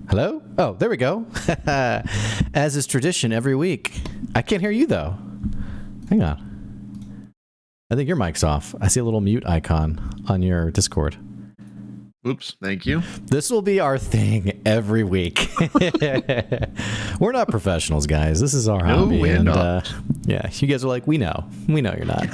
Hello? Oh, there we go. As is tradition every week. I can't hear you, though. Hang on. I think your mic's off. I see a little mute icon on your Discord. Oops, thank you. This will be our thing every week. We're not professionals, guys. This is our hobby. We're and not. yeah, you guys are like, we know. We know you're not.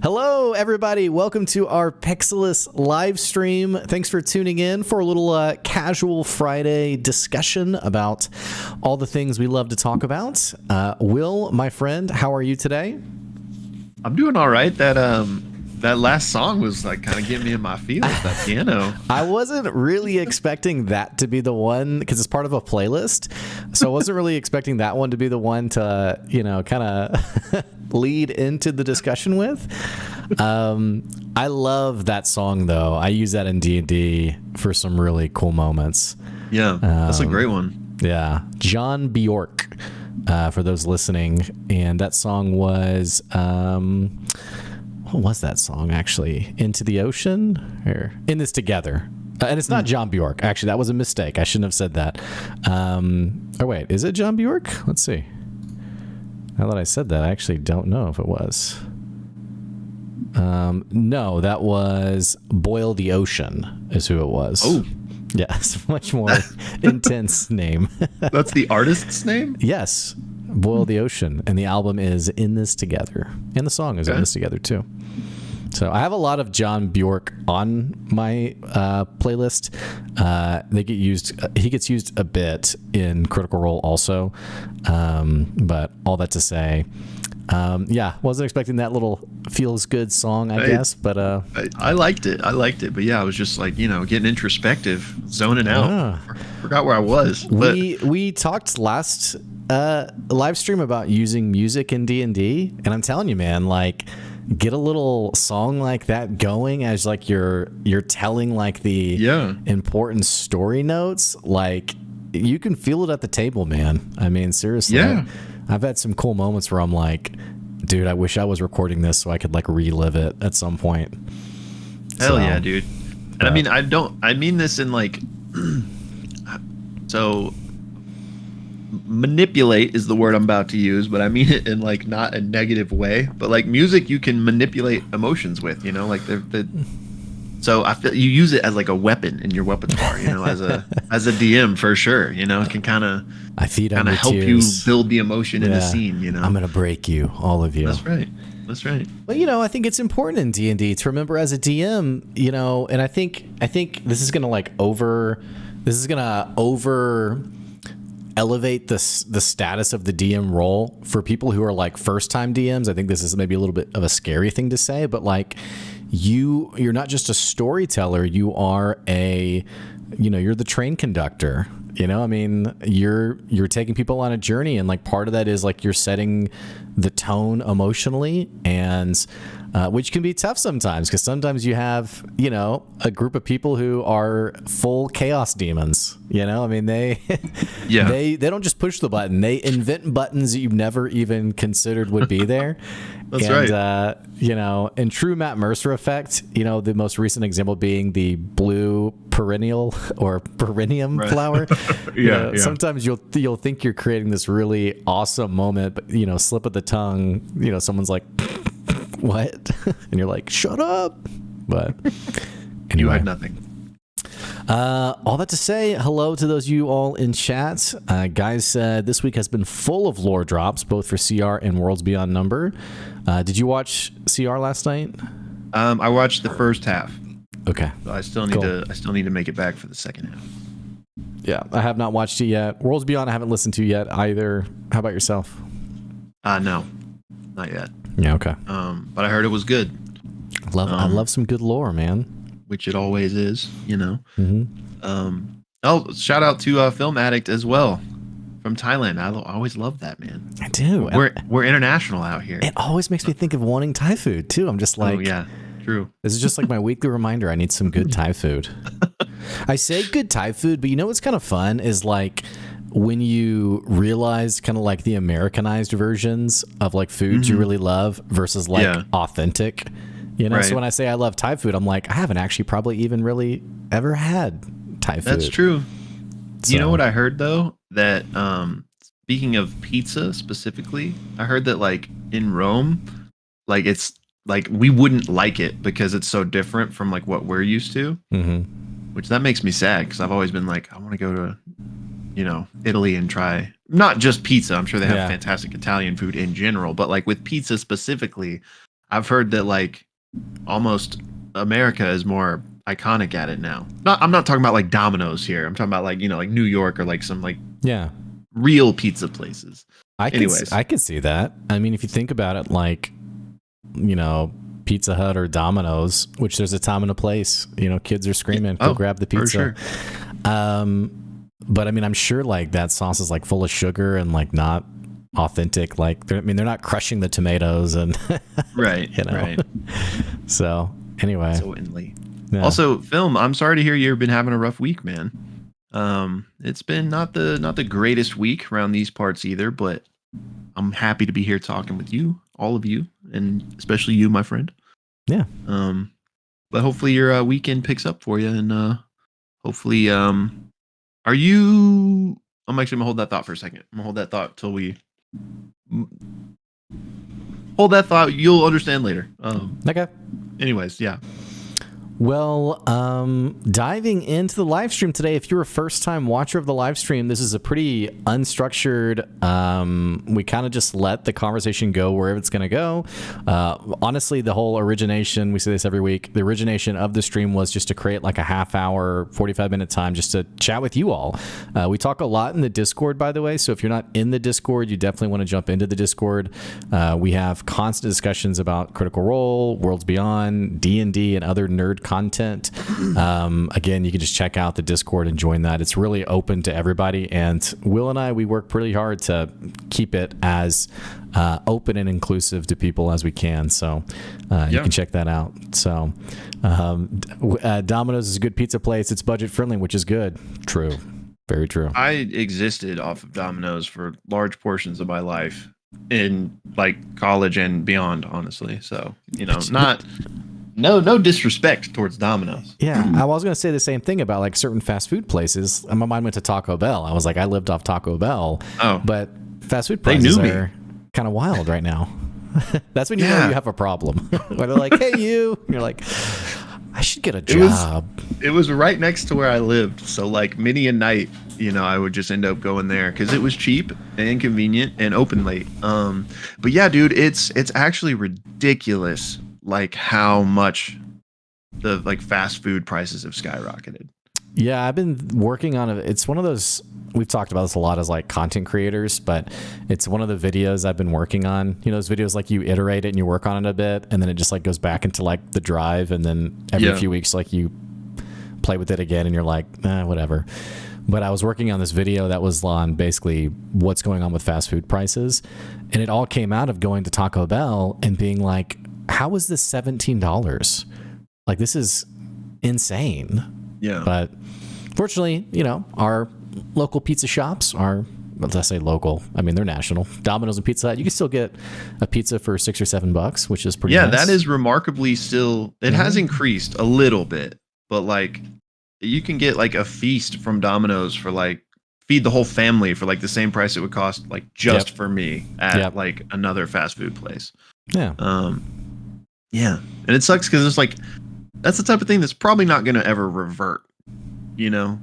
Hello, everybody. Welcome to our Pixelbits live stream. Thanks for tuning in for a little casual Friday discussion about all the things we love to talk about. Will, my friend, how are you today? I'm doing all right. That last song was like kind of getting me in my feelings. That piano. I wasn't really expecting that to be the one because it's part of a playlist. So I wasn't really expecting that one to be the one to, kind of lead into the discussion with. I love that song, though. I use that in D&D for some really cool moments. Yeah, that's a great one. Yeah. John Bjork, for those listening. And that song was... what was that song, actually? Into the Ocean? Or In This Together. And it's not John Bjork. Actually, that was a mistake. I shouldn't have said that. Or wait, is it John Bjork? Let's see. Now that I said that, I actually don't know if it was. No, that was Boil the Ocean is who it was. Oh. Yeah, it's a much more intense name. That's the artist's name? Yes. Boil the Ocean, and the album is In This Together, and the song is In This Together too. So I have a lot of John Bjork on my playlist. He gets used a bit in Critical Role also, but all that to say, yeah, wasn't expecting that little feels good song, I guess, but I liked it. But yeah, I was just like, getting introspective, zoning out. Forgot where I was. But we talked last live stream about using music in D&D, and I'm telling you, man, like, get a little song like that going as like you're telling like the important story notes. Like, you can feel it at the table, man. I mean, seriously. Yeah. I've had some cool moments where I'm like, dude, I wish I was recording this so I could like relive it at some point. Hell yeah, dude. And I mean this in like, so manipulate is the word I'm about to use, but I mean it in like not a negative way, but like music you can manipulate emotions with, like so I feel you use it as like a weapon in your weapons-bar, as a DM for sure, it can kind of help tears. You build the emotion in the scene, I'm gonna break you, all of you. That's right. Well, I think it's important in D&D to remember as a DM, and I think this is gonna over elevate the status of the DM role for people who are like first time DMs. I think this is maybe a little bit of a scary thing to say, but like you're not just a storyteller, you are you're the train conductor. I mean, you're taking people on a journey, and like part of that is like you're setting the tone emotionally, and which can be tough sometimes because sometimes you have a group of people who are full chaos demons. I mean, they don't just push the button; they invent buttons that you've never even considered would be there. That's right. In true Matt Mercer effect, the most recent example being the blue perennial or perennium flower. Yeah. Sometimes you'll think you're creating this really awesome moment, but slip of the tongue, someone's like, what? And you're like, shut up. But anyway. You had nothing. All that to say, hello to those of you all in chat. Guys said this week has been full of lore drops, both for CR and Worlds Beyond Number. Did you watch CR last night? I watched the first half. Okay. So I still need to make it back for the second half. Yeah, I have not watched it yet. Worlds Beyond I haven't listened to yet either. How about yourself? No, not yet. Yeah, okay. But I heard it was good. I love some good lore, man. Which it always is, Mm-hmm. Oh, shout out to Film Addict as well from Thailand. I always love that, man. I do. We're international out here. It always makes me think of wanting Thai food too. I'm just like, oh yeah, true. This is just like my weekly reminder. I need some good Thai food. I say good Thai food, but you know what's kind of fun is like when you realize kind of like the Americanized versions of like foods you really love versus like authentic. You know, so when I say I love Thai food, I'm like, I haven't actually probably even really ever had Thai food. That's true. So, you know what I heard though? That speaking of pizza specifically, I heard that like in Rome, like it's like we wouldn't like it because it's so different from like what we're used to. Which that makes me sad because I've always been like, I want to go to, you know, Italy and try not just pizza. I'm sure they have fantastic Italian food in general, but like with pizza specifically, I've heard that like almost America is more iconic at it now. I'm not talking about like Domino's here. I'm talking about like, you know, like New York or like some like real pizza places. I could see that. I mean, if you think about it, like, you know, Pizza Hut or Domino's, which there's a time and a place, you know, kids are screaming, go grab the pizza. For sure. But I mean, I'm sure like that sauce is like full of sugar and like not authentic. Like, they're not crushing the tomatoes and right. You know? Right. So anyway. So Italy. Yeah. Also, Film, I'm sorry to hear you've been having a rough week, man. It's been not the greatest week around these parts either, but I'm happy to be here talking with you, all of you, and especially you, my friend. Yeah. But hopefully your weekend picks up for you, and hopefully, are you? I'm actually gonna hold that thought for a second. I'm gonna hold that thought till we hold that thought. You'll understand later. Okay. Anyways, yeah. Well, diving into the live stream today, if you're a first-time watcher of the live stream, this is a pretty unstructured, we kind of just let the conversation go wherever it's going to go. Honestly, the whole origination, we say this every week, the origination of the stream was just to create like a half-hour, 45-minute time just to chat with you all. We talk a lot in the Discord, by the way, so if you're not in the Discord, you definitely want to jump into the Discord. We have constant discussions about Critical Role, Worlds Beyond, D&D, and other nerd content. Again, you can just check out the Discord and join that. It's really open to everybody, and Will and I, we work pretty hard to keep it as open and inclusive to people as we can, so you can check that out. So Domino's is a good pizza place. It's budget friendly, which is good. True. Very true. I existed off of Domino's for large portions of my life in like college and beyond, honestly. So, you know, no disrespect towards Domino's. Yeah, I was going to say the same thing about like certain fast food places. My mind went to Taco Bell. I was like, I lived off Taco Bell. Oh, but fast food prices are kind of wild right now. That's when you know you have a problem. Where they're like, hey, you. And you're like, I should get a job. It was right next to where I lived. So like many a night, you know, I would just end up going there because it was cheap and convenient and open late. But yeah, dude, it's actually ridiculous. Like how much the like fast food prices have skyrocketed. Yeah, I've been working on it. It's one of those, we've talked about this a lot as like content creators, but it's one of the videos I've been working on. You know, those videos like you iterate it and you work on it a bit, and then it just like goes back into like the drive, and then every few weeks like you play with it again and you're like, whatever. But I was working on this video that was on basically what's going on with fast food prices, and it all came out of going to Taco Bell and being like, how is this $17? Like, this is insane. Yeah. But fortunately, you know, our local pizza shops are, let's say local, I mean, they're national. Domino's and Pizza Hut, you can still get a pizza for $6 or $7, which is pretty nice. That is remarkably still, it has increased a little bit, but like you can get like a feast from Domino's for like, feed the whole family for like the same price it would cost like just for me at like another fast food place. Yeah. Yeah, and it sucks because it's like that's the type of thing that's probably not going to ever revert. You know,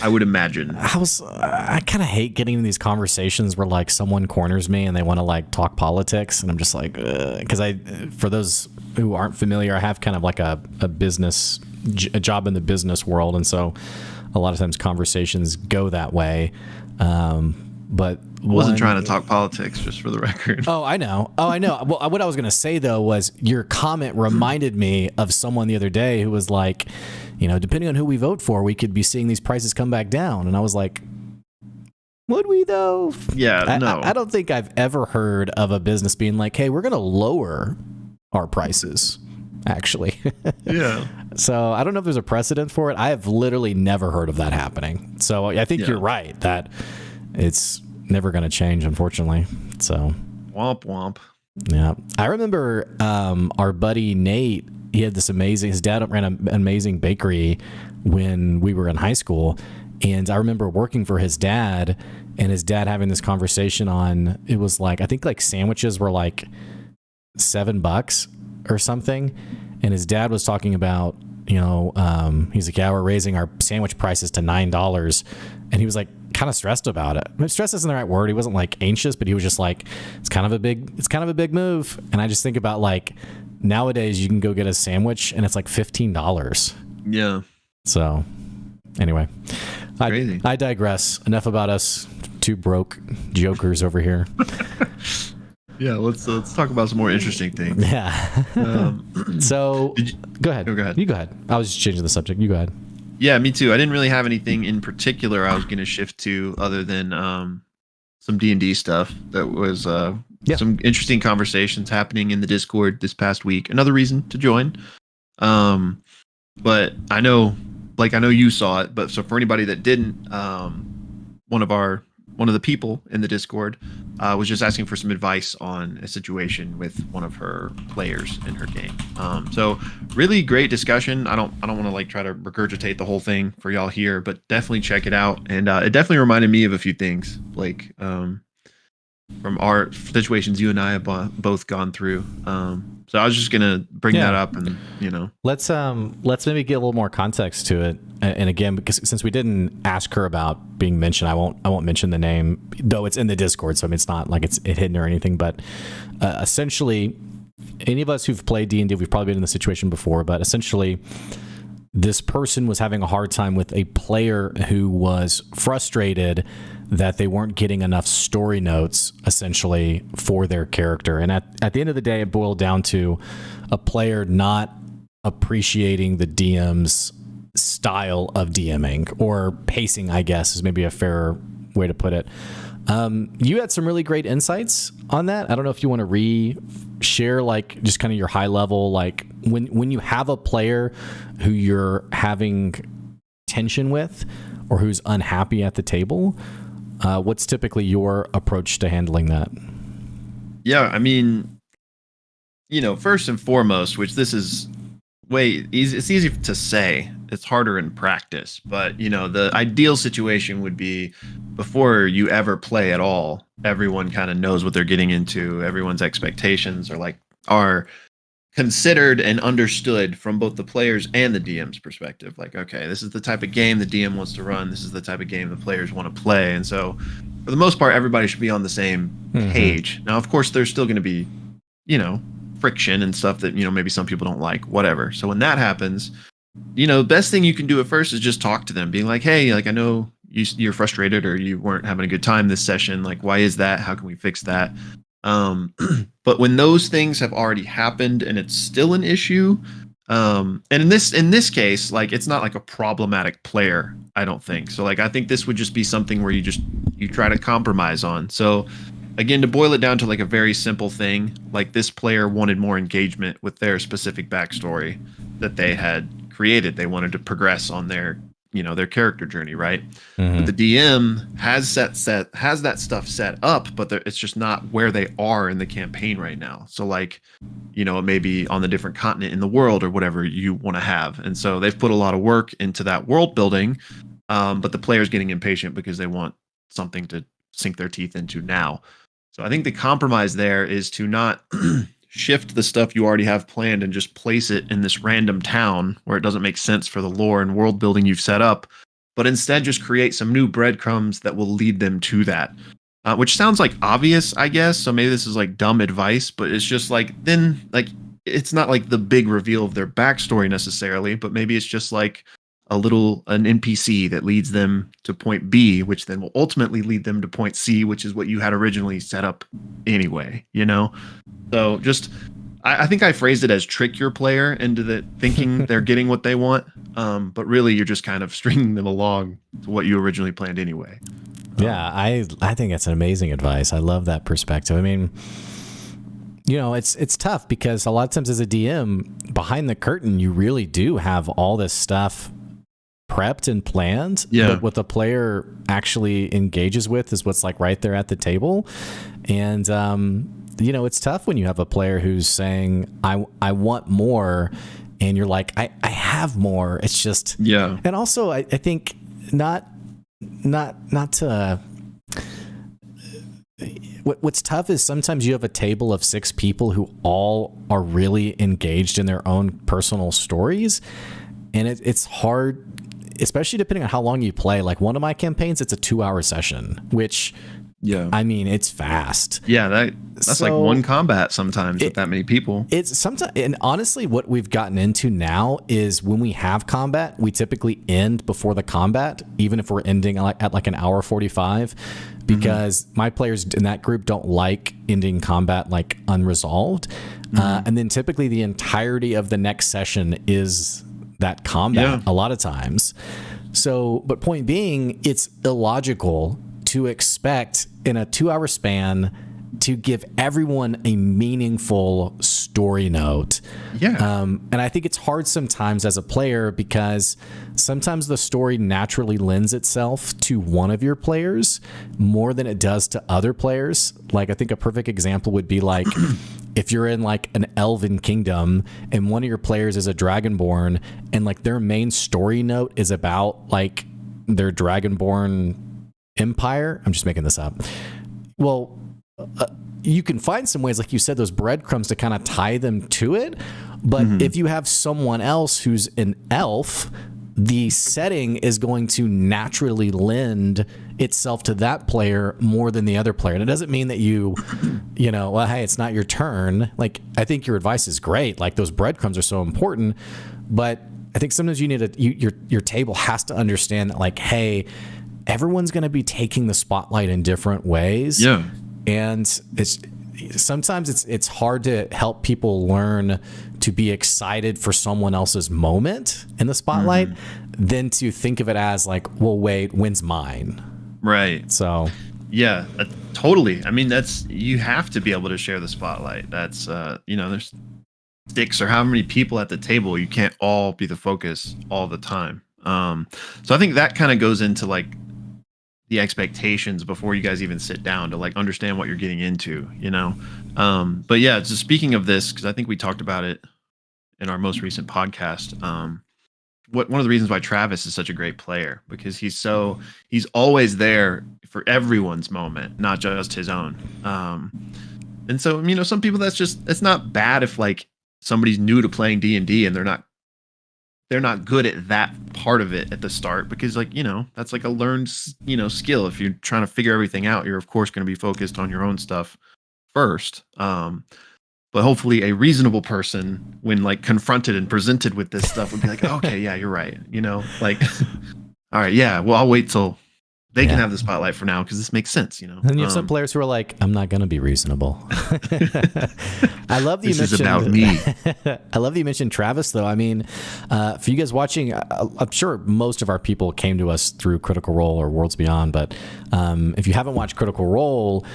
I would imagine. I kind of hate getting in these conversations where like someone corners me and they want to like talk politics, and I'm just like, because for those who aren't familiar, I have kind of like a job in the business world, and so a lot of times conversations go that way. But I wasn't trying to talk politics, just for the record. Oh, I know. Well, what I was going to say, though, was your comment reminded me of someone the other day who was like, depending on who we vote for, we could be seeing these prices come back down. And I was like, would we, though? Yeah, no. I don't think I've ever heard of a business being like, hey, we're going to lower our prices, actually. Yeah. So I don't know if there's a precedent for it. I have literally never heard of that happening. So I think you're right that it's never going to change, unfortunately. So womp womp. Yeah, I remember our buddy Nate. He had his dad ran an amazing bakery when we were in high school, and I remember working for his dad, and his dad having this conversation on, it was like, I think like sandwiches were like $7 or something, and his dad was talking about, he's like, yeah, we're raising our sandwich prices to $9, and he was like kind of stressed about it. I mean, stress isn't the right word. He wasn't like anxious, but he was just like, it's kind of a big move. And I just think about like nowadays you can go get a sandwich and it's like $15. Yeah. So anyway, crazy. I digress. Enough about us two broke jokers over here. Yeah, let's talk about some more interesting things. Yeah. So go ahead. Go ahead. You go ahead. I was just changing the subject. You go ahead. Yeah, me too. I didn't really have anything in particular I was going to shift to other than some D&D stuff. That was some interesting conversations happening in the Discord this past week. Another reason to join. But I know you saw it, but so for anybody that didn't, one of the people in the Discord was just asking for some advice on a situation with one of her players in her game. So really great discussion. I don't want to like try to regurgitate the whole thing for y'all here, but definitely check it out. And it definitely reminded me of a few things, like from our situations you and I have both gone through. So I was just gonna bring that up, and let's maybe get a little more context to it. And again, because since we didn't ask her about being mentioned, I won't mention the name, though it's in the Discord, so I mean it's not like it's hidden or anything. But essentially, any of us who've played D&D, we've probably been in this situation before. But essentially, this person was having a hard time with a player who was frustrated that they weren't getting enough story notes, essentially, for their character. And at the end of the day, it boiled down to a player not appreciating the DM's style of DMing, or pacing, I guess, is maybe a fairer way to put it. You had some really great insights on that. I don't know if you want to re-share, like, just kind of your high level, like, when you have a player who you're having tension with or who's unhappy at the table, what's typically your approach to handling that? Yeah, I mean, first and foremost, which this is way easy, it's easy to say, it's harder in practice, but the ideal situation would be before you ever play at all, everyone kind of knows what they're getting into. Everyone's expectations are considered and understood from both the players and the DM's perspective. Like, okay, this is the type of game the DM wants to run. This is the type of game the players want to play. And so for the most part, everybody should be on the same page. Now, of course, there's still going to be, friction and stuff that, maybe some people don't like, whatever. So when that happens, best thing you can do at first is just talk to them, being like, hey, like, I know you're frustrated or you weren't having a good time this session. Like, why is that? How can we fix that? But when those things have already happened and it's still an issue, and in this case, like, it's not like a problematic player, I don't think. So like, I think this would just be something where you try to compromise on. So again, to boil it down to like a very simple thing, like this player wanted more engagement with their specific backstory that they had created. They wanted to progress on their character journey, right? But the DM has that stuff set up, but it's just not where they are in the campaign right now. So like, it may be on the different continent in the world or whatever you want to have. And so they've put a lot of work into that world building, but the player's getting impatient because they want something to sink their teeth into now. So I think the compromise there is to not shift the stuff you already have planned and just place it in this random town where it doesn't make sense for the lore and world building you've set up, but instead just create some new breadcrumbs that will lead them to that. Which sounds like obvious, I guess. So maybe this is like dumb advice, but it's just like, then like, it's not like the big reveal of their backstory necessarily, but maybe it's just like an NPC that leads them to point B, which then will ultimately lead them to point C, which is what you had originally set up anyway, you know? So just, I think I phrased it as trick your player into thinking they're getting what they want. But really you're just kind of stringing them along to what you originally planned anyway. Yeah, I think that's an amazing advice. I love that perspective. I mean, you know, it's tough because a lot of times as a DM, behind the curtain, you really do have all this stuff prepped and planned. Yeah. But what the player actually engages with is what's like right there at the table. And, you know, it's tough when you have a player who's saying, I want more. And you're like, I have more. It's just, yeah. And also, I think not to, what's tough is sometimes you have a table of 6 people who all are really engaged in their own personal stories. And it's hard, especially depending on how long you play. Like one of my campaigns, it's a 2-hour session, which, yeah, I mean, it's fast. Yeah, that's so, like one combat sometimes with that many people. It's sometimes, and honestly, what we've gotten into now is when we have combat, we typically end before the combat, even if we're ending at like an hour 45, because my players in that group don't like ending combat like unresolved. And then typically the entirety of the next session is that combat a lot of times. So, but point being, it's illogical to expect in a 2-hour span to give everyone a meaningful story note. Yeah. And I think it's hard sometimes as a player because sometimes the story naturally lends itself to one of your players more than it does to other players. Like I think a perfect example would be like if you're in like an elven kingdom and one of your players is a dragonborn and like their main story note is about like their dragonborn empire. I'm just making this up. Well, you can find some ways, like you said, those breadcrumbs to kind of tie them to it. But if you have someone else who's an elf, the setting is going to naturally lend itself to that player more than the other player. And it doesn't mean that you know, well, hey, it's not your turn. Like, I think your advice is great. Like those breadcrumbs are so important, but I think sometimes you need your table has to understand that like, hey, everyone's going to be taking the spotlight in different ways. Yeah. And sometimes it's hard to help people learn to be excited for someone else's moment in the spotlight than to think of it as like, well, wait, when's mine? Right. So, yeah, totally. I mean, you have to be able to share the spotlight. That's, you know, there's 6 or how many people at the table. You can't all be the focus all the time. So I think that kind of goes into like the expectations before you guys even sit down to like understand what you're getting into, you know? But yeah, just speaking of this, because I think we talked about it in our most recent podcast. One of the reasons why Travis is such a great player, because he's always there for everyone's moment, not just his own. And so, you know, some people it's not bad if like somebody's new to playing D&D and they're not good at that part of it at the start, because like, you know, that's like a learned, you know, skill. If you're trying to figure everything out, you're of course going to be focused on your own stuff first. But hopefully a reasonable person when like confronted and presented with this stuff would be like, okay, yeah, you're right. You know, like, all right, yeah, well, I'll wait till they can have the spotlight for now because this makes sense, you know. And you have some players who are like, I'm not going to be reasonable. I love that you mentioned. This is about me. I love that you mentioned Travis, though. I mean, for you guys watching, I'm sure most of our people came to us through Critical Role or Worlds Beyond. But if you haven't watched Critical Role,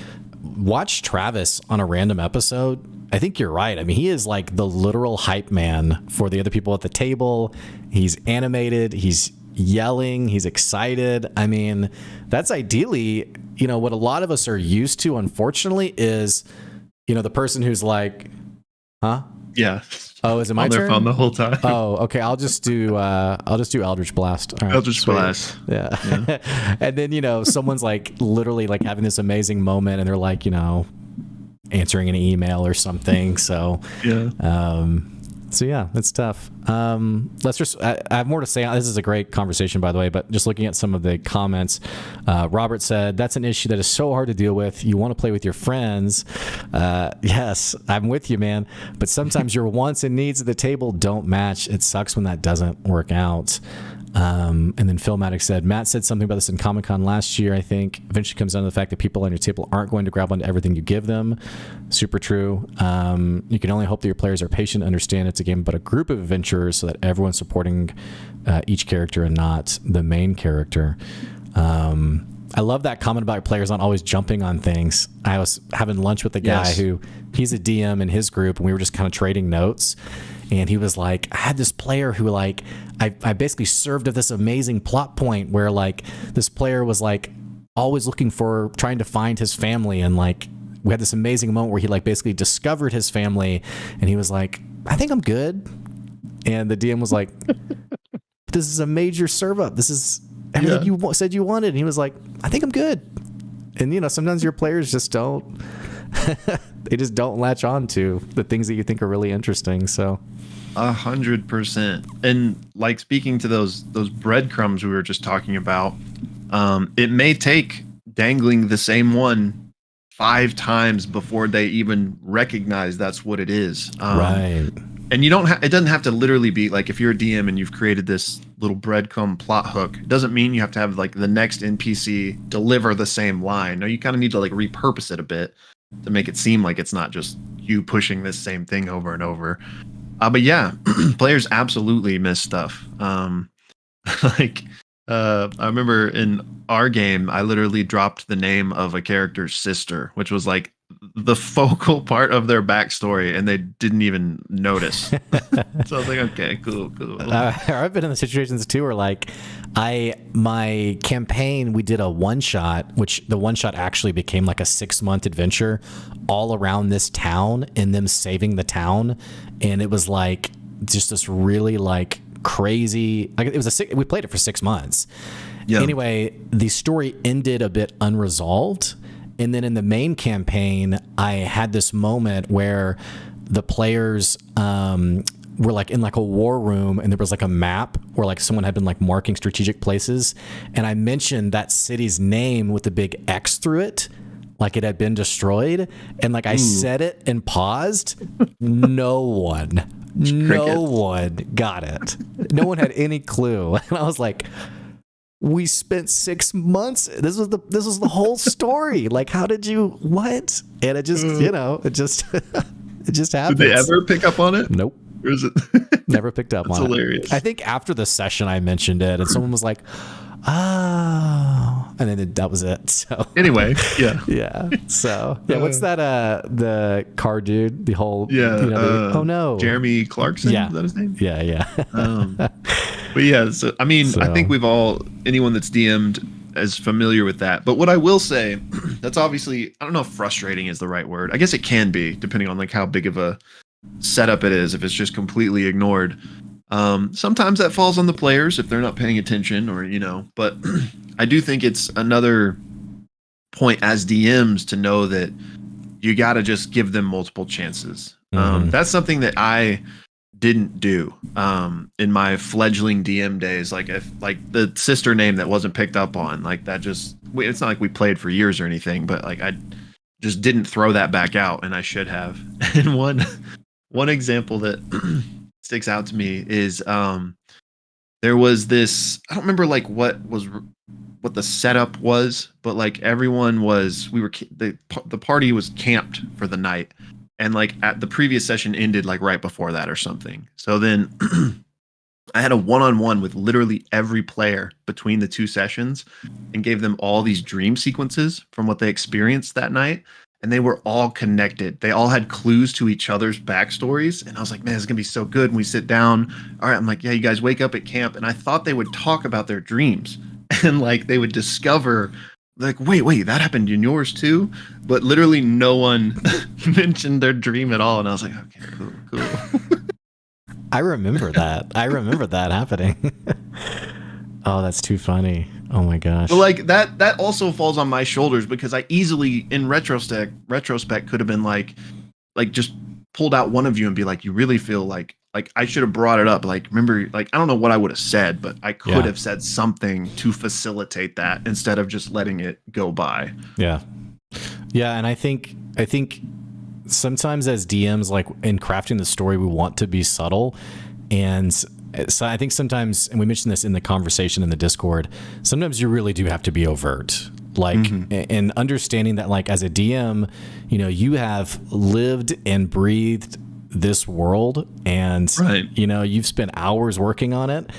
watch Travis on a random episode. I think you're right. I mean, he is like the literal hype man for the other people at the table. He's animated. He's yelling, he's excited. I mean, that's ideally, you know, what a lot of us are used to, unfortunately, is, you know, the person who's like, huh? Yeah. Oh, is it my on turn? their phone the whole time. Oh, okay. I'll just do Eldritch Blast. All right, Eldritch sweet. Blast. Yeah. And then, you know, someone's like literally like having this amazing moment and they're like, you know, answering an email or something. So, yeah, it's tough. Let's just, I have more to say. This is a great conversation, by the way, but just looking at some of the comments, Robert said, that's an issue that is so hard to deal with. You want to play with your friends. Yes, I'm with you, man. But sometimes your wants and needs at the table don't match. It sucks when that doesn't work out. And then Philmatic said, Matt said something about this in Comic-Con last year, I think. Eventually comes down to the fact that people on your table aren't going to grab onto everything you give them. Super true. You can only hope that your players are patient and understand it's a game but a group of adventurers so that everyone's supporting each character and not the main character. I love that comment about your players not always jumping on things. I was having lunch with a guy who, he's a DM in his group, and we were just kind of trading notes. And he was like, I had this player who like, I basically served at this amazing plot point where like this player was like always trying to find his family. And like, we had this amazing moment where he like basically discovered his family, and he was like, I think I'm good. And the DM was like, this is a major serve up. This is everything you said you wanted. And he was like, I think I'm good. And you know, sometimes your players just don't, they just don't latch on to the things that you think are really interesting. So 100%. And like, speaking to those breadcrumbs we were just talking about, it may take dangling the same one 5 times before they even recognize that's what it is. Right. And you don't it doesn't have to literally be like, if you're a DM and you've created this little breadcrumb plot hook, it doesn't mean you have to have like the next NPC deliver the same line. No, you kind of need to like repurpose it a bit to make it seem like it's not just you pushing this same thing over and over. But yeah, players absolutely miss stuff. I remember in our game, I literally dropped the name of a character's sister, which was like the focal part of their backstory, and they didn't even notice. So I was like, okay, cool. I've been in the situations too where like my campaign, we did a one shot, which the one shot actually became like a 6-month adventure all around this town and them saving the town. And it was like just this really like crazy, like it was we played it for 6 months. Yeah. Anyway, the story ended a bit unresolved. And then in the main campaign, I had this moment where the players were like in like a war room, and there was like a map where like someone had been like marking strategic places. And I mentioned that city's name with a big X through it, like it had been destroyed. And like I said it and paused. No one got it. No one had any clue. And I was like, we spent 6 months. This was the whole story. Like, how did you, what? And it just, it just happens. Did they ever pick up on it? Nope. Or is it? Never picked up on hilarious. it. I think after the session I mentioned it, and someone was like, oh, and then that was it. So anyway, yeah. Yeah. So yeah, what's that? The car dude, the whole, oh no, Jeremy Clarkson. Yeah. Is that his name? Yeah. But yeah, so I mean, I think anyone that's DM'd is familiar with that. But what I will say, that's obviously, I don't know if frustrating is the right word. I guess it can be, depending on like how big of a setup it is, if it's just completely ignored. Sometimes that falls on the players if they're not paying attention, or but I do think it's another point as DMs to know that you got to just give them multiple chances. That's something that I didn't do in my fledgling DM days. Like, if like the sister name that wasn't picked up on, like that just, it's not like we played for years or anything, but like I just didn't throw that back out, and I should have. And one example that sticks out to me is there was this, I don't remember like what the setup was, but like the party was camped for the night, and like at the previous session ended like right before that or something. So then I had a one-on-one with literally every player between the 2 sessions and gave them all these dream sequences from what they experienced that night. And they were all connected. They all had clues to each other's backstories. And I was like, man, this is going to be so good. And we sit down. All right. I'm like, yeah, you guys wake up at camp. And I thought they would talk about their dreams. And like they would discover, like, wait, that happened in yours too? But literally no one mentioned their dream at all. And I was like, okay, cool. I remember that happening. Oh, that's too funny. Oh my gosh. But like that also falls on my shoulders, because I easily in retrospect could have been like just pulled out one of you and be like, you really feel like I should have brought it up. Like, remember, like, I don't know what I would have said, but I could have said something to facilitate that instead of just letting it go by. Yeah. Yeah. And I think sometimes as DMs, like in crafting the story, we want to be subtle, and So I think sometimes, and we mentioned this in the conversation in the Discord, sometimes you really do have to be overt. Like, and understanding that, like, as a DM, you know, you have lived and breathed this world, and, you know, you've spent hours working on it.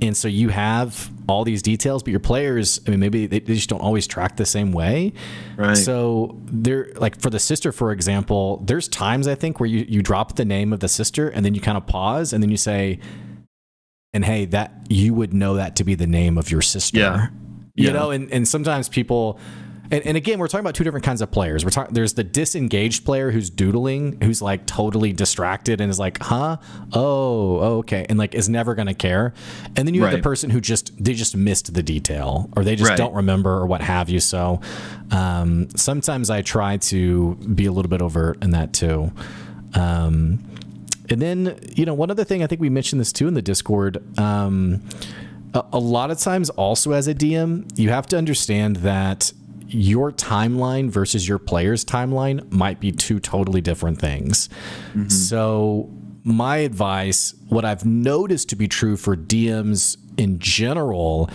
And so you have all these details, but your players, I mean, maybe they just don't always track the same way. Right. So they're like, for the sister, for example, there's times I think where you drop the name of the sister and then you kind of pause and then you say, and hey, that you would know that to be the name of your sister. Yeah. You know, and sometimes people, and again, we're talking about two different kinds of players. There's the disengaged player who's doodling, who's like totally distracted and is like, huh? Oh, okay. And like is never going to care. And then you have the person who they just missed the detail, or they just don't remember, or what have you. So sometimes I try to be a little bit overt in that too. And then, you know, one other thing, I think we mentioned this too in the Discord, a lot of times also as a DM, you have to understand that your timeline versus your player's timeline might be two totally different things. So my advice, what I've noticed to be true for DMs in general,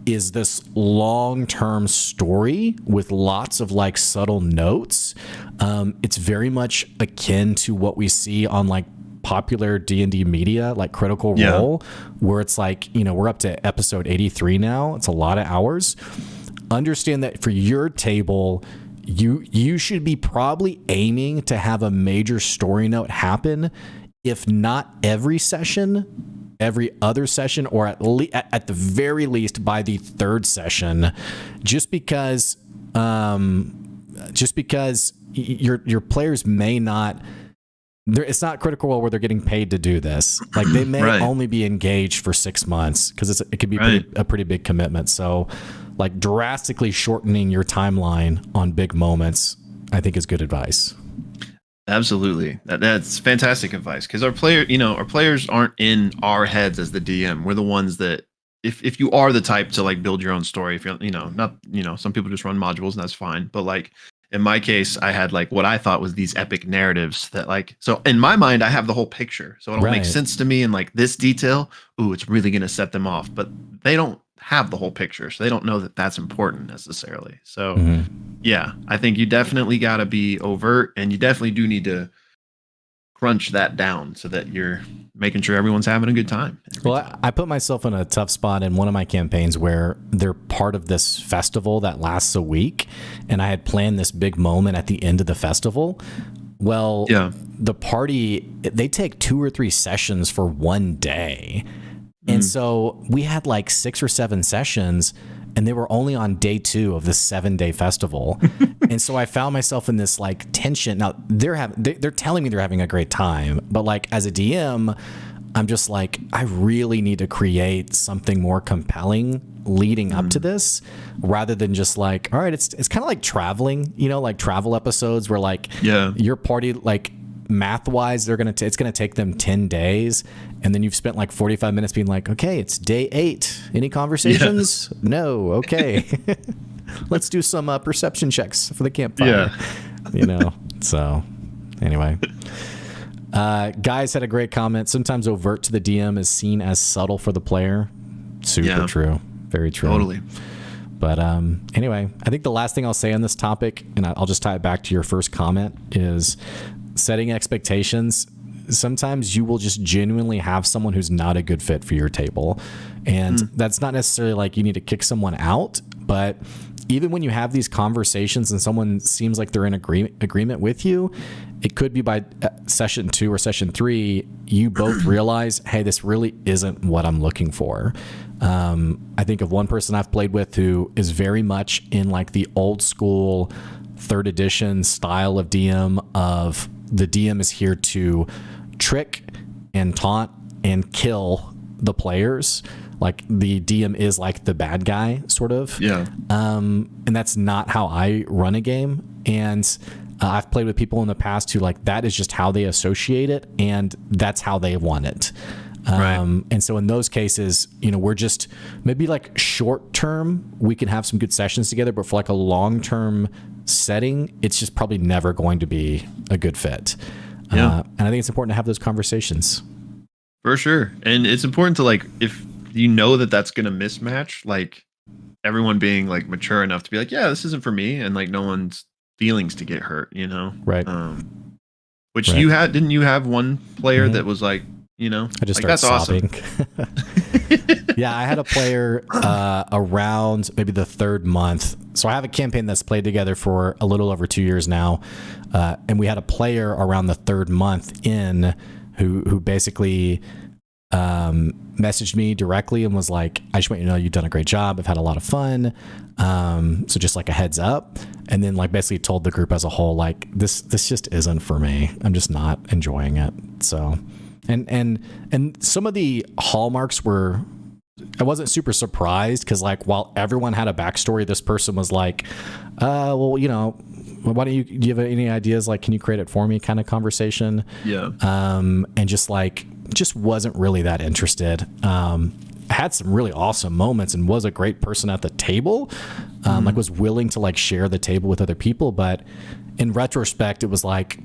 is this long-term story with lots of like subtle notes. It's very much akin to what we see on like popular D&D media, like Critical Role, where it's like, you know, we're up to episode 83 now. It's a lot of hours. Understand that for your table, you should be probably aiming to have a major story note happen, if not every session, every other session, or at the very least by the third session, just because your players may not. It's not Critical Role where they're getting paid to do this. Like they may only be engaged for 6 months, because it could be a pretty big commitment. So like drastically shortening your timeline on big moments, I think is good advice. Absolutely. That's fantastic advice, because our players aren't in our heads as the DM. We're the ones that, if you are the type to like build your own story, if you're, some people just run modules and that's fine. But like, in my case, I had like what I thought was these epic narratives that like, so in my mind, I have the whole picture. So it'll make sense to me. And like this detail, ooh, it's really going to set them off. But they don't have the whole picture. So they don't know that that's important necessarily. So yeah, I think you definitely got to be overt, and you definitely do need to crunch that down so that you're making sure everyone's having a good time. Well, I put myself in a tough spot in one of my campaigns where they're part of this festival that lasts a week, and I had planned this big moment at the end of the festival. Well, the party, they take 2 or 3 sessions for one day. And so we had like 6 or 7 sessions, and they were only on day 2 of this 7-day festival. And so I found myself in this like tension. Now they're telling me they're having a great time, but like as a DM, I'm just like, I really need to create something more compelling leading up to this, rather than just like, all right, it's kind of like traveling, like travel episodes where like your party, like math wise, it's gonna take them 10 days, and then you've spent like 45 minutes being like, okay, it's day 8. Any conversations? No. Okay. Let's do some perception checks for the campfire. So anyway, guys had a great comment. Sometimes overt to the DM is seen as subtle for the player. Super true. Very true. Totally. But anyway, I think the last thing I'll say on this topic, and I'll just tie it back to your first comment, is setting expectations. Sometimes you will just genuinely have someone who's not a good fit for your table. And that's not necessarily like you need to kick someone out, but even when you have these conversations and someone seems like they're in agreement with you, it could be by session 2 or session 3, you both realize, hey, this really isn't what I'm looking for. I think of one person I've played with who is very much in like the old school 3rd edition style of DM, of the DM is here to trick and taunt and kill the players. Like the DM is like the bad guy, sort of. Yeah. And that's not how I run a game. And I've played with people in the past who like that is just how they associate it, and that's how they want it. And so in those cases, we're just maybe like short term, we can have some good sessions together, but for like a long term setting, it's just probably never going to be a good fit. And I think it's important to have those conversations. For sure. And it's important to like, if you know that that's going to mismatch, like everyone being like mature enough to be like, yeah, this isn't for me. And like no one's feelings to get hurt, you know? Right. Which Right. didn't you have one player that was like, you know, I just like, started that's sobbing. awesome. Yeah, I had a player around maybe the third month. So I have a campaign that's played together for a little over 2 years now. And we had a player around the third month in who basically messaged me directly and was like, I just want you to know you've done a great job. I've had a lot of fun. So just like a heads up. And then like basically told the group as a whole, like this just isn't for me. I'm just not enjoying it. So and some of the hallmarks were, I wasn't super surprised because like while everyone had a backstory, this person was like, well, you know, why don't do you have any ideas? Like, can you create it for me? Kind of conversation. Yeah. And just wasn't really that interested. Had some really awesome moments and was a great person at the table. Like was willing to like share the table with other people. But in retrospect, it was like,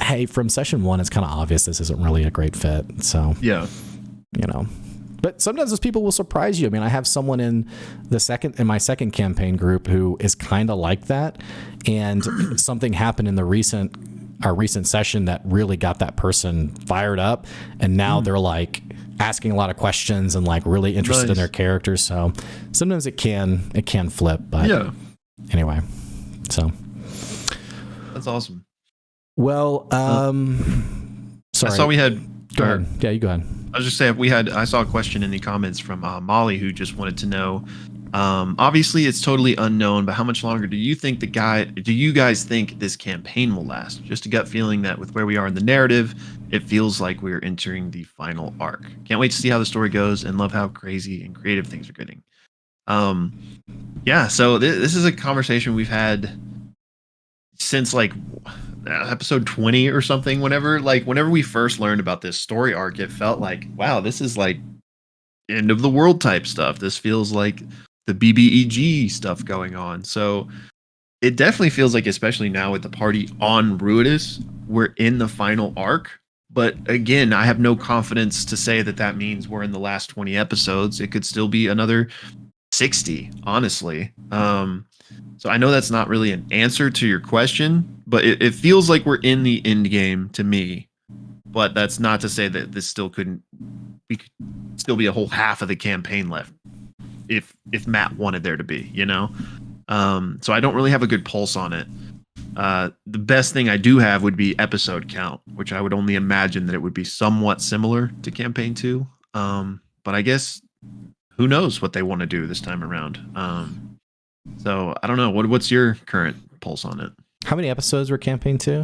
hey, from session one, it's kind of obvious this isn't really a great fit. So, yeah, you know, but sometimes those people will surprise you. I mean, I have someone in my second campaign group who is kind of like that. And something happened in our recent session that really got that person fired up. And now they're like asking a lot of questions and like really interested in their characters. So sometimes it can flip, but yeah. Anyway, so that's awesome. Well, sorry. I saw we had. Go ahead. Yeah, you go ahead. I was just saying I saw a question in the comments from Molly who just wanted to know. Obviously, it's totally unknown, but how much longer do you guys think this campaign will last? Just a gut feeling that with where we are in the narrative, it feels like we're entering the final arc. Can't wait to see how the story goes and love how crazy and creative things are getting. Yeah, so this is a conversation we've had since like episode 20 or something. Whenever we first learned about this story arc, it felt like, wow, this is like end of the world type stuff. This feels like the BBEG stuff going on. So it definitely feels like, especially now with the party on Ruidus, we're in the final arc. But again, I have no confidence to say that means we're in the last 20 episodes. It could still be another 60, honestly. So I know that's not really an answer to your question, but it feels like we're in the end game to me. But that's not to say that this could still be a whole half of the campaign left if Matt wanted there to be, you know? So I don't really have a good pulse on it. The best thing I do have would be episode count, which I would only imagine that it would be somewhat similar to campaign 2. But I guess who knows what they want to do this time around. So I don't know. What's your current pulse on it? How many episodes were campaign 2?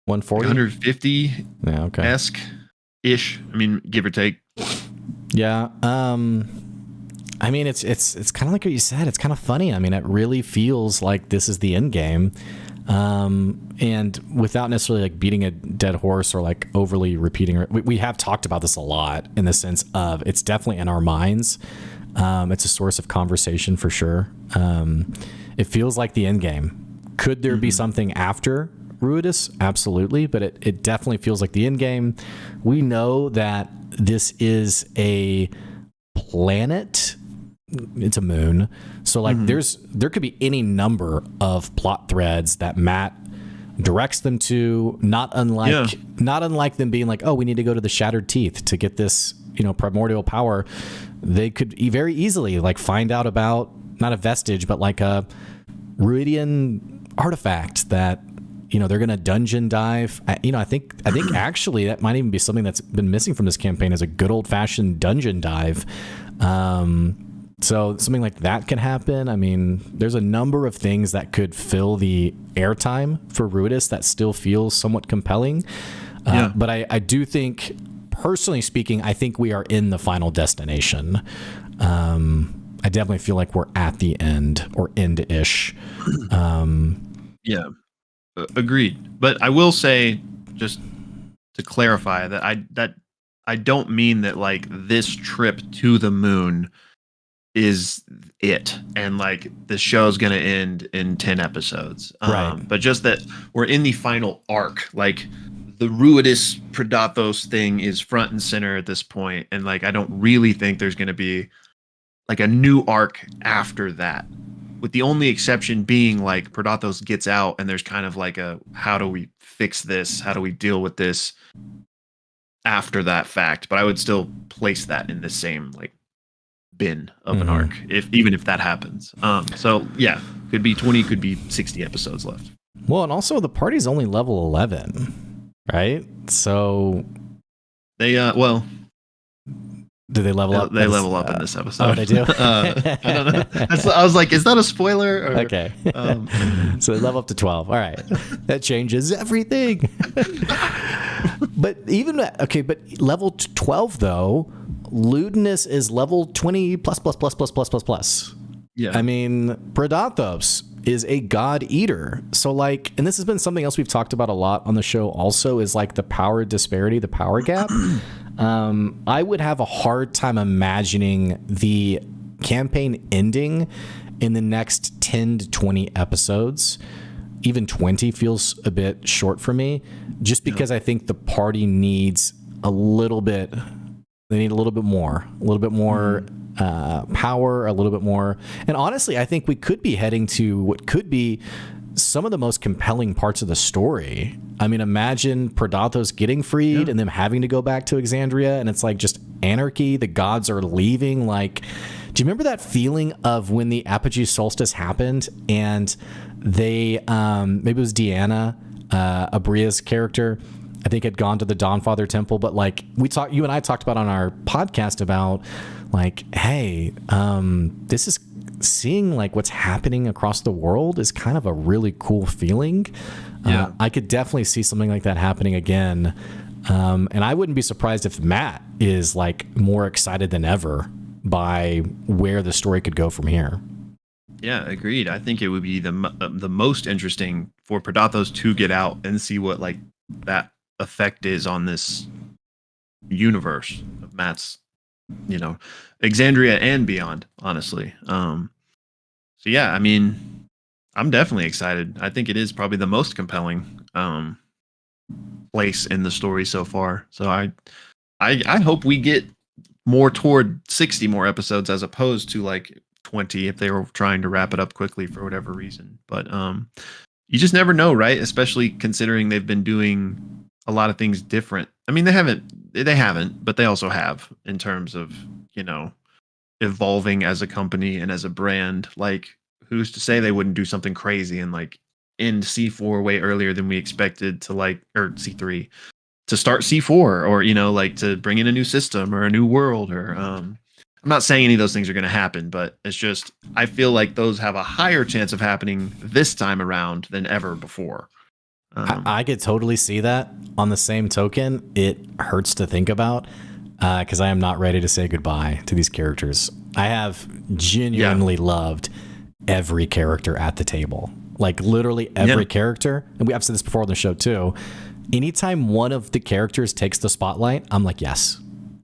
140? 150. Yeah, okay. Esque ish. I mean, give or take. Yeah. I mean, it's kind of like what you said. It's kind of funny. I mean, it really feels like this is the end game. And without necessarily like beating a dead horse or like overly repeating it, we have talked about this a lot in the sense of it's definitely in our minds. It's a source of conversation for sure. It feels like the end game. Could there be something after Ruidus? Absolutely. But it definitely feels like the end game. We know that this is a planet. It's a moon. So like there could be any number of plot threads that Matt directs them to, not unlike them being like, oh, we need to go to the Shattered Teeth to get this, primordial power. They could very easily like find out about not a vestige, but like a Ruidian artifact that, they're going to dungeon dive. I think actually that might even be something that's been missing from this campaign is a good old fashioned dungeon dive. So something like that can happen. I mean, there's a number of things that could fill the airtime for Ruidus that still feels somewhat compelling. But I do think, personally speaking, I think we are in the final destination. I definitely feel like we're at the end or end-ish. Agreed. But I will say, just to clarify, that I don't mean that like this trip to the moon is it and like the show's gonna end in 10 episodes. Right. But just that we're in the final arc, like the Ruidus Predathos thing is front and center at this point, and like I don't really think there's going to be like a new arc after that, with the only exception being like Predathos gets out and there's kind of like a how do we fix this, how do we deal with this after that fact. But I would still place that in the same like bin of an arc, even if that happens. So yeah, could be 20, could be 60 episodes left. Well, and also the party's only level 11, right? So they do they level up? They level up in this episode. Oh, they do? I don't know. I was like, is that a spoiler? Or, okay. So they level up to 12. All right. That changes everything. But level 12 though, lewdness is level 20 plus. Yeah. I mean, Predathos is a god eater. So like, and this has been something else we've talked about a lot on the show also, is like the power disparity, the power gap. I would have a hard time imagining the campaign ending in the next 10 to 20 episodes. Even 20 feels a bit short for me, just because I think the party needs a little bit. They need a little bit more power, a little bit more. And honestly, I think we could be heading to what could be some of the most compelling parts of the story. I mean, imagine Predathos getting freed and them having to go back to Exandria, and it's like just anarchy. The gods are leaving. Like, do you remember that feeling of when the Apogee Solstice happened and they, maybe it was Deanna, Abria's character, I think had gone to the Dawnfather Temple, but like you and I talked about on our podcast about like, hey, this is seeing like what's happening across the world is kind of a really cool feeling. Yeah. I could definitely see something like that happening again. And I wouldn't be surprised if Matt is like more excited than ever by where the story could go from here. Yeah, agreed. I think it would be the most interesting for Predathos to get out and see what like that effect is on this universe of Matt's, Exandria and beyond, honestly. So yeah, I mean, I'm definitely excited. I think it is probably the most compelling place in the story so far. So I hope we get more toward 60 more episodes as opposed to like 20 if they were trying to wrap it up quickly for whatever reason. But you just never know, right? Especially considering they've been doing a lot of things different. I mean, they haven't, but they also have in terms of, evolving as a company and as a brand. Like, who's to say they wouldn't do something crazy and like end C4 way earlier than we expected to or C3 to start C4 or, like to bring in a new system or a new world or, I'm not saying any of those things are going to happen, but it's just, I feel like those have a higher chance of happening this time around than ever before. I could totally see that. On the same token, it hurts to think about because I am not ready to say goodbye to these characters. I have genuinely loved every character at the table, like literally every character. And I've said this before on the show too. Anytime one of the characters takes the spotlight, I'm like, yes.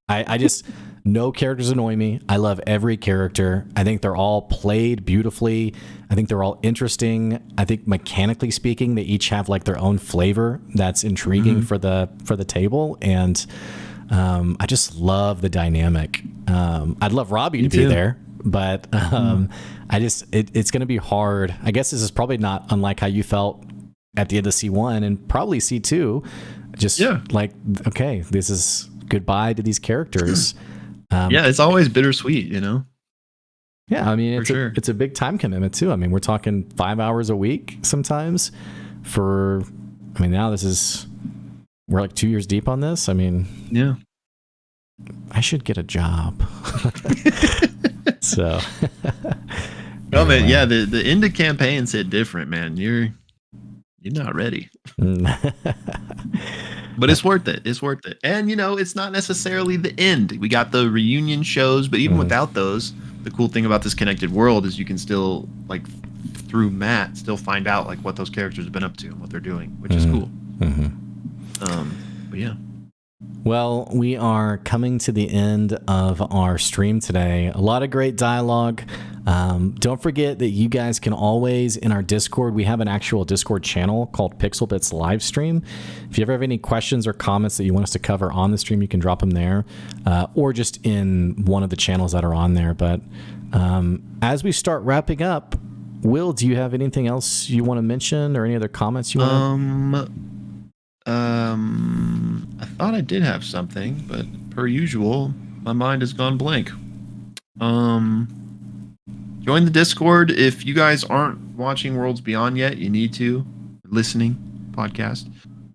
I just, no characters annoy me. I love every character. I think they're all played beautifully. I think they're all interesting. I think mechanically speaking, they each have like their own flavor that's intriguing for the table. And I just love the dynamic. I'd love Robbie to be there, but it's going to be hard. I guess this is probably not unlike how you felt at the end of C1 and probably C2. Just like, okay, this is goodbye to these characters. It's always bittersweet, Yeah, I mean, it's a big time commitment too. I mean, we're talking 5 hours a week sometimes now we're like 2 years deep on this. I mean, yeah, I should get a job. So, no, man, yeah, the end of campaigns hit different, man. You're not ready. But it's worth it. It's worth it. And, it's not necessarily the end. We got the reunion shows, but even without those, the cool thing about this connected world is you can still, like, through Matt, still find out, like, what those characters have been up to and what they're doing, which is cool. But yeah. Well, we are coming to the end of our stream today. A lot of great dialogue. Don't forget that you guys can always, in our Discord, we have an actual Discord channel called Pixelbits Livestream. If you ever have any questions or comments that you want us to cover on the stream, you can drop them there, or just in one of the channels that are on there. But as we start wrapping up, Will, do you have anything else you want to mention or any other comments you want to? I thought I did have something, but per usual, my mind has gone blank. Join the Discord. If you guys aren't watching Worlds Beyond yet, you need to. Listening podcast.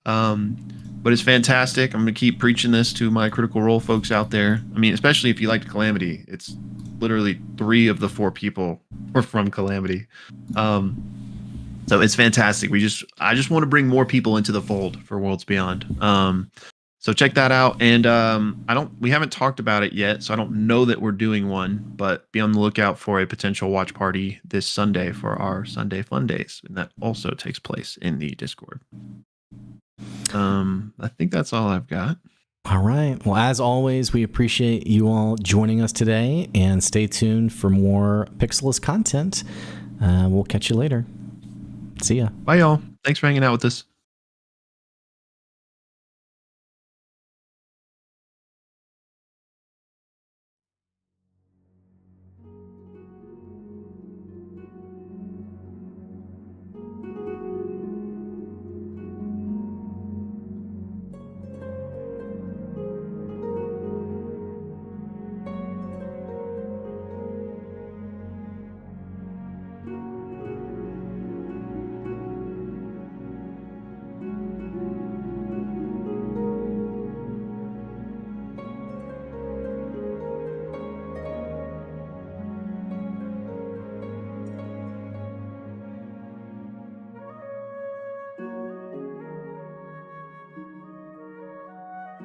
But it's fantastic. I'm going to keep preaching this to my Critical Role folks out there. I mean, especially if you liked Calamity. It's literally 3 of the 4 people were from Calamity. So it's fantastic. I just want to bring more people into the fold for Worlds Beyond. So check that out. And we haven't talked about it yet, so I don't know that we're doing one, but be on the lookout for a potential watch party this Sunday for our Sunday Fun Days. And that also takes place in the Discord. I think that's all I've got. All right. Well, as always, we appreciate you all joining us today, and stay tuned for more Pixelist content. We'll catch you later. See ya. Bye, y'all. Thanks for hanging out with us.